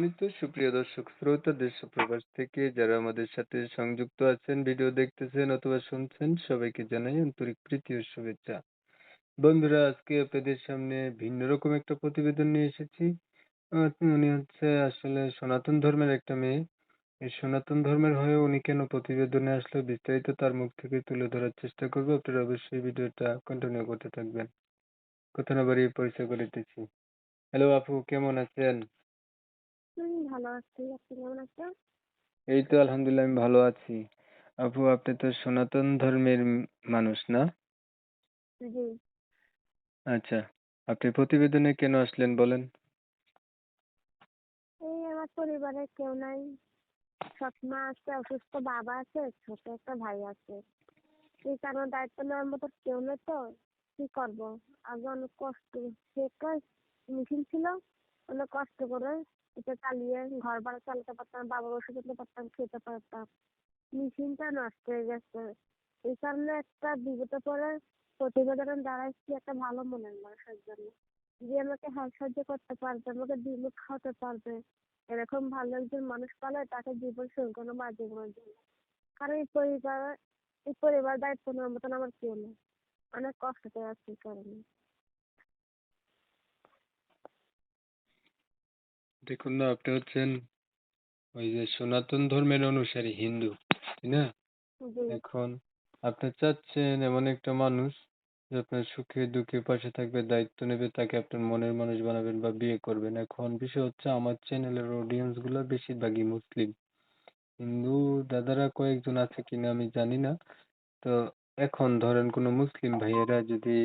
সম্মানিত সুপ্রিয় দর্শক শ্রোতা দেশ ও প্রবাস থেকে যারা আমাদের সাথে সংযুক্ত আছেন, ভিডিও দেখতেছেন অথবা শুনছেন, সবাইকে জানাই আন্তরিক প্রীতি ও শুভেচ্ছা। বন্ধুরা, আজকে আপনাদের সামনে ভিন্ন রকম একটা প্রতিবেদন নিয়ে এসেছি। উনি হচ্ছে আসলে সনাতন ধর্মের একটা মেয়ে। এই সনাতন ধর্মের হয়ে উনি কেন প্রতিবেদনে আসলো, বিস্তারিত তার মুখ থেকে তুলে ধরার চেষ্টা করবো। আপনারা অবশ্যই ভিডিওটা কন্টিনিউ করতে থাকবেন। কথা না বাড়িয়ে পরিচয় করে দিচ্ছি। হ্যালো আপু, কেমন আছেন? ভালো আছি। আপনি কেমন আছেন? এই তো আলহামদুলিল্লাহ, আমি ভালো আছি। আপু, আপনি তো সনাতন ধর্মের মানুষ না? জি। আচ্ছা। আপনি প্রতিবেদনে কেন আসলেন বলেন? এই আমার পরিবারে কেউ নাই। সৎমা আছে, অসুস্থ বাবা আছে, ছোট একটা ভাই আছে। এই কারণে দায়িত্ব নেওয়ার মতো কেউ নেই তো কি করব। আগে অনেক কষ্ট সে একটা মেশিন ছিল, অনেক কষ্ট করে এটা চালিয়ে ঘর ভাড়া চালাতে পারতাম, বাবার ওষুধ দিতে পারতাম, খেতে পারতাম। মেশিনটা নষ্ট হয়ে গেছে। এই কারণে একটা বিপদে পড়ে প্রতিবেদনে দাঁড়াইছি একটা ভালো মনের মানুষের জন্য, যে আমাকে হাল সাহায্য করতে পারবে, আমাকে দিলে খাওয়াতে পারবে। এরকম ভালো একজন মানুষ পালে তাকে জীবন সংকট বা জীবনের জন্য। কারণ এই পরিবার দায়িত্ব নেওয়ার মতন আমার কেউ নেই। অনেক কষ্টতে আছি এই কারণে। দেখুন না, আপনি হচ্ছেন ওই যে সনাতন ধর্মের অনুসারী হিন্দু, তাই না? জি। এখন আপনি চাচ্ছেন এমন একটা মানুষ যে আপনার সুখে দুঃখে পাশে থাকবে, দায়িত্ব নেবে, তাকে আপনার মনের মানুষ বানাবেন বা বিয়ে করবেন। এখন বিষয় হচ্ছে, আমার চ্যানেলের অডিয়েন্স গুলো বেশিরভাগই মুসলিম। হিন্দু দাদারা কয়েকজন আছে কিনা আমি জানি না। তো এখন ধরেন কোনো মুসলিম ভাইয়েরা যদি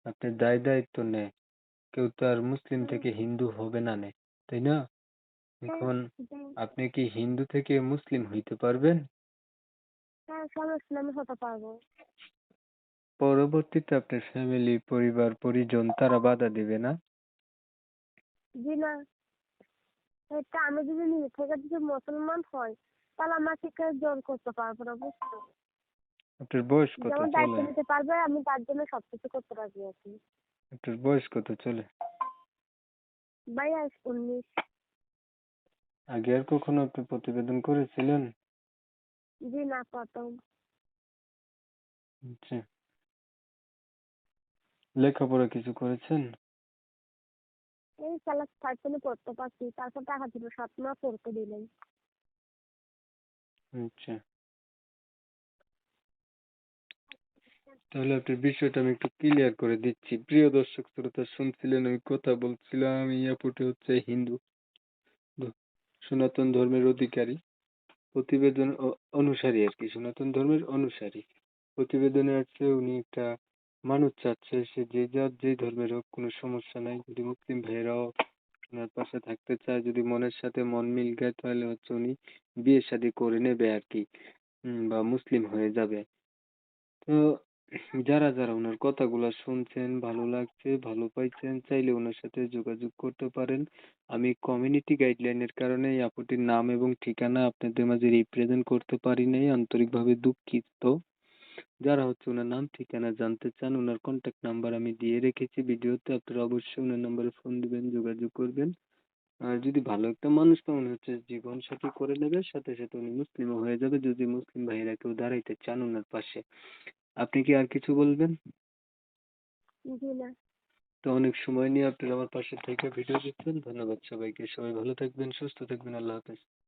আপনার দায়িত্ব নেয়, কেউ তো আর মুসলিম হুম, থেকে হিন্দু হবে না নে, তাই না? হ্যাঁ, এখন হ্যাঁ, আপনি কি হিন্দু থেকে মুসলিম হইতে পারবেন? হ্যাঁ, সমস্যা নেই, আমি হতে পারবো। পরবর্তীতে আপনার ফ্যামিলি, পরিবার, পরিজন তারা বাধা দিবে না? জি না, এটা আমি যদি নিজে থেকে যদি মুসলমান হই, তাহলে আমাকে কেউ জোর করতে পারবে না, বুঝছো? আপনার বয়স কত যেমন দায়িত্ব চলে? নিতে পারবে, আমি তার জন্য সবকিছু করতে রাজি আছি। আপনার বয়স কত চলে? ভাইয়া 19। আগে আর কখনো আপনি প্রতিবেদন করেছিলেন? জি না, প্রথম। আচ্ছা। লেখাপড়া কিছু করেছেন? এই ক্লাস 5 পর্যন্ত পড়তে পারছি, তারপর টাকা ছিল 7 মাস পড়তে দিলেন। আচ্ছা। তাহলে আপনার বিষয়টা আমি একটু ক্লিয়ার করে দিচ্ছি। প্রিয় দর্শক শ্রোতা, শুনছিলেন আমি কথা বলছিলাম, এই আপুটি হচ্ছে হিন্দু, সনাতন ধর্মের অধিকারী, প্রতিবেদন অনুসারী আর কি, সনাতন ধর্মের অনুসারী। প্রতিবেদনে আছে উনি একটা মানুষ চাচ্ছে, সে যে যার যেই ধর্মের হোক কোনো সমস্যা নাই, যদি মুসলিম ভাইয়েরাও ওনার পাশে থাকতে চায়, যদি মনের সাথে মন মিল গায়, তাহলে হচ্ছে উনি বিয়ে শাদী করে নেবে আর কি। বা মুসলিম হয়ে যাবে। তো যারা যারা ওনার কথাগুলো শুনছেন, ভালো লাগছে, ভালো পাইছেন, চাইলে ওনার সাথে যোগাযোগ করতে পারেন। আমি কমিউনিটি গাইডলাইনের কারণে এই আপুটির নাম এবং ঠিকানা আপনাদের মাঝে রিপ্রেজেন্ট করতে পারি নাই, আন্তরিকভাবে দুঃখিত। যারা হচ্ছে ওনার নাম ঠিকানা জানতে চান, ওনার কন্ট্যাক্ট নাম্বার আমি দিয়ে রেখেছি ভিডিওতে, আপনারা অবশ্যই ওনার নাম্বারে ফোন দিবেন, যোগাযোগ করবেন। আর যদি ভালো একটা মানুষ পান, উনি হচ্ছে জীবন সাথী করে নেবে, সাথে সাথে উনি মুসলিমও হয়ে যাবে, যদি মুসলিম ভাইয়েরা কেউ দাঁড়াইতে চান ওনার পাশে। আপনি কি আর কিছু বলবেন? জি না। তো অনেক সময় নিয়ে আপনারা আমার পাশে থেকে ভিডিও দিচ্ছেন, ধন্যবাদ সবাইকে। সবাই ভালো থাকবেন, সুস্থ থাকবেন, আল্লাহ হাফেজ।